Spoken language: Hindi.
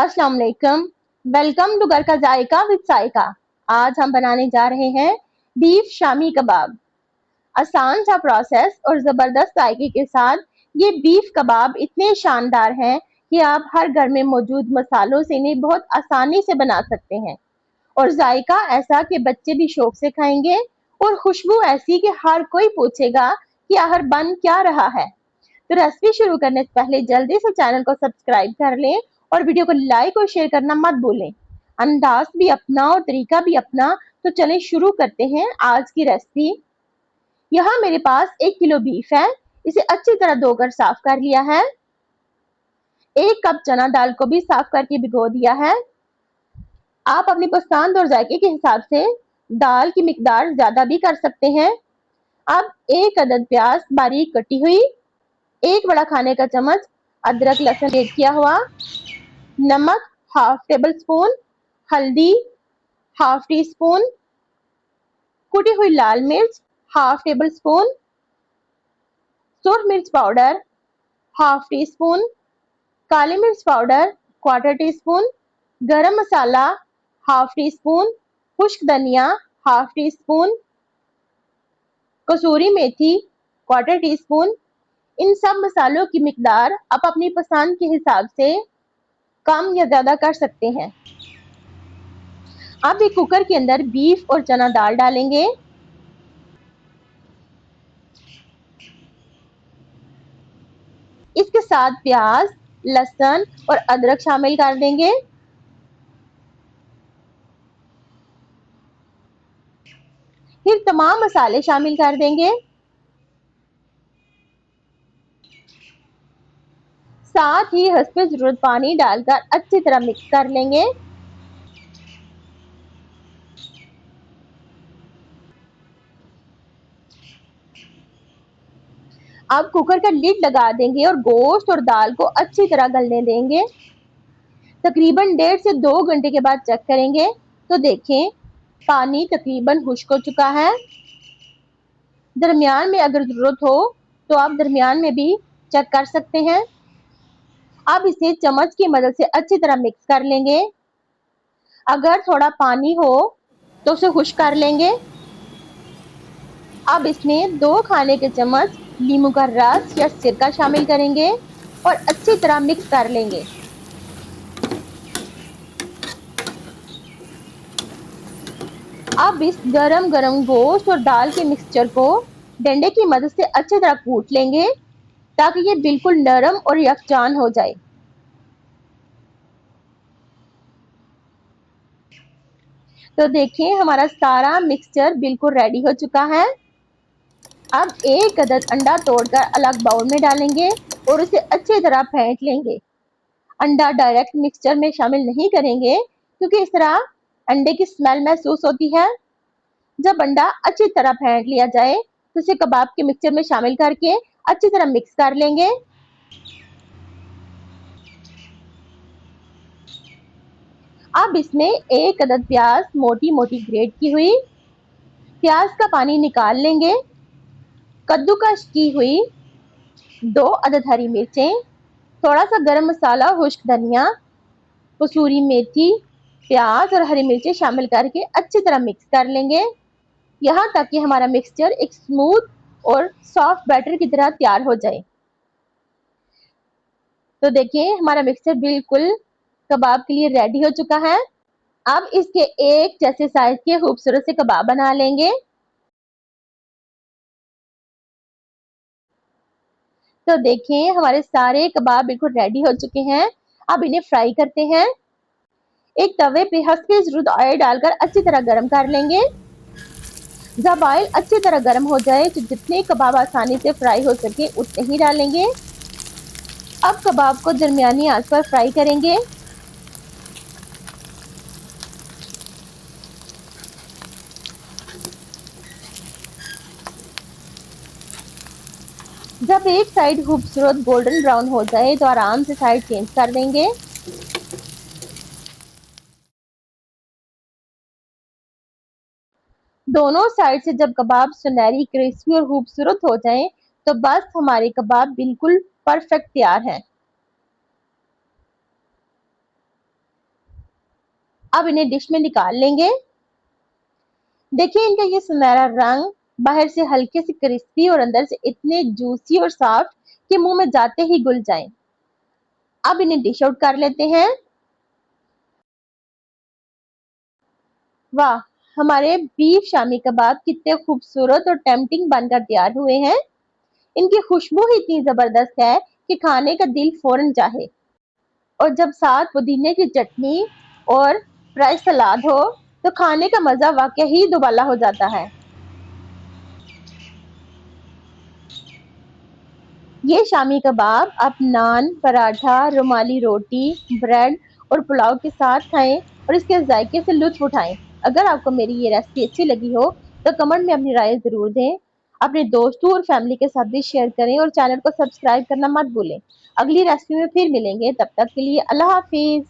अस्सलाम वालेकुम। वेलकम टू घर का जायका विद साइका। आज हम बनाने जा रहे हैं बीफ शामी कबाब। आसान सा प्रोसेस और जबरदस्त जायके के साथ ये बीफ कबाब इतने शानदार हैं कि आप हर घर में मौजूद मसालों से इन्हें बहुत आसानी से बना सकते हैं। और जायका ऐसा कि बच्चे भी शौक से खाएंगे, और खुशबू ऐसी कि हर कोई पूछेगा कि आखिर बन क्या रहा है। तो रेसिपी शुरू करने से पहले जल्दी से चैनल को सब्सक्राइब कर लें और वीडियो को लाइक और शेयर करना मत भूलें। अंदाज भी अपना और तरीका भी अपना। तो चलें शुरू करते हैं आज की रेसिपी। यहाँ मेरे पास 1 किलो बीफ है। इसे अच्छी तरह धोकर साफ कर लिया है। 1 कप चना दाल को भी साफ करके भिगो दिया है। आप अपनी पसंद और जायके के हिसाब से दाल की मिकदार ज्यादा भी कर सकते हैं। अब 1 अदद प्याज बारीक कटी हुई, 1 बड़ा खाने का चम्मच अदरक लहसुन ग्रेट किया हुआ, नमक हाफ टेबल स्पून, हल्दी हाफ टी स्पून, कुटी हुई लाल मिर्च हाफ टेबल स्पून, सुरख मिर्च पाउडर हाफ टी स्पून, काली मिर्च पाउडर क्वार्टर टी स्पून, गरम मसाला हाफ टी स्पून, खुश्क धनिया हाफ टी स्पून, कसूरी मेथी क्वार्टर टी स्पून। इन सब मसालों की मिकदार आप अपनी पसंद के हिसाब से कम या ज्यादा कर सकते हैं। अब एक कुकर के अंदर बीफ और चना दाल डालेंगे। इसके साथ प्याज, लहसुन और अदरक शामिल कर देंगे। फिर तमाम मसाले शामिल कर देंगे। साथ ही हस्बे जरूरत पानी डालकर अच्छी तरह मिक्स कर लेंगे। अब कुकर का लिड लगा देंगे और गोश्त और दाल को अच्छी तरह गलने देंगे। तकरीबन 1.5 से 2 घंटे के बाद चेक करेंगे तो देखें पानी तकरीबन खुश्क हो चुका है। दरमियान में अगर जरूरत हो तो आप दरमियान में भी चेक कर सकते हैं। अब इसे चम्मच की मदद से अच्छी तरह मिक्स कर लेंगे। अगर थोड़ा पानी हो तो उसे खुश्क कर लेंगे। अब इसमें 2 खाने के चम्मच नींबू का रस या सिरका शामिल करेंगे और अच्छी तरह मिक्स कर लेंगे। अब इस गरम गरम गोश्त और दाल के मिक्सचर को डंडे की मदद से अच्छी तरह कूट लेंगे ताकि ये बिल्कुल नरम और यकजान हो जाए। तो देखिए हमारा सारा मिक्सचर बिल्कुल रेडी हो चुका है। अब 1 अदद अंडा तोड़कर अलग बाउल में डालेंगे और उसे अच्छी तरह फेंट लेंगे। अंडा डायरेक्ट मिक्सचर में शामिल नहीं करेंगे क्योंकि इस तरह अंडे की स्मेल महसूस होती है। जब अंडा अच्छी तरह फेंट लिया जाए तो इसे कबाब के मिक्सचर में शामिल करके अच्छी तरह मिक्स कर लेंगे। अब इसमें 1 अदद प्याज मोटी मोटी ग्रेट की हुई, प्याज का पानी निकाल लेंगे। कद्दूकस की हुई 2 अदद हरी मिर्चें, थोड़ा सा गरम मसाला, खुश्क धनिया, कसूरी मेथी, प्याज और हरी मिर्चें शामिल करके अच्छी तरह मिक्स कर लेंगे, यहाँ तक कि हमारा मिक्सचर एक स्मूथ और सॉफ्ट बैटर की तरह तैयार हो जाए। तो देखिए हमारा मिक्सचर बिल्कुल कबाब के लिए रेडी हो चुका है। अब इसके एक जैसे साइज के खूबसूरत से कबाब बना लेंगे। तो देखें हमारे सारे कबाब बिल्कुल रेडी हो चुके हैं। अब इन्हें फ्राई करते हैं। एक तवे पे हल्की जरूरत ऑयल डालकर अच्छी तरह गर्म कर लेंगे। जब ऑयल अच्छी तरह गर्म हो जाए तो जितने कबाब आसानी से फ्राई हो सके उतने ही डालेंगे। अब कबाब को दरमियानी आंच पर फ्राई करेंगे। जब एक साइड खूबसूरत गोल्डन ब्राउन हो जाए तो आराम से साइड चेंज कर देंगे। दोनों साइड से जब कबाब सुनहरी, क्रिस्पी और खूबसूरत हो जाएं तो बस हमारे कबाब बिल्कुल परफेक्ट तैयार हैं। अब इन्हें डिश में निकाल लेंगे। देखिए इनका ये सुनहरा रंग, बाहर से हल्के से क्रिस्पी और अंदर से इतने जूसी और सॉफ्ट कि मुंह में जाते ही घुल जाएं। अब इन्हें डिश आउट कर लेते हैं। वाह, हमारे बीफ शामी कबाब कितने खूबसूरत और टेम्पटिंग बनकर तैयार हुए हैं। इनकी खुशबू ही इतनी जबरदस्त है कि खाने का दिल फौरन चाहे। और जब साथ पुदीने की चटनी और फ्राई सलाद हो तो खाने का मजा वाकई ही दुबाला हो जाता है। ये शामी कबाब आप नान, पराठा, रुमाली रोटी, ब्रेड और पुलाव के साथ खाएं और इसके जायके से लुत्फ उठाएं। अगर आपको मेरी ये रेसिपी अच्छी लगी हो तो कमेंट में अपनी राय जरूर दें। अपने दोस्तों और फैमिली के साथ भी शेयर करें और चैनल को सब्सक्राइब करना मत भूलें। अगली रेसिपी में फिर मिलेंगे, तब तक के लिए अल्लाह हाफिज।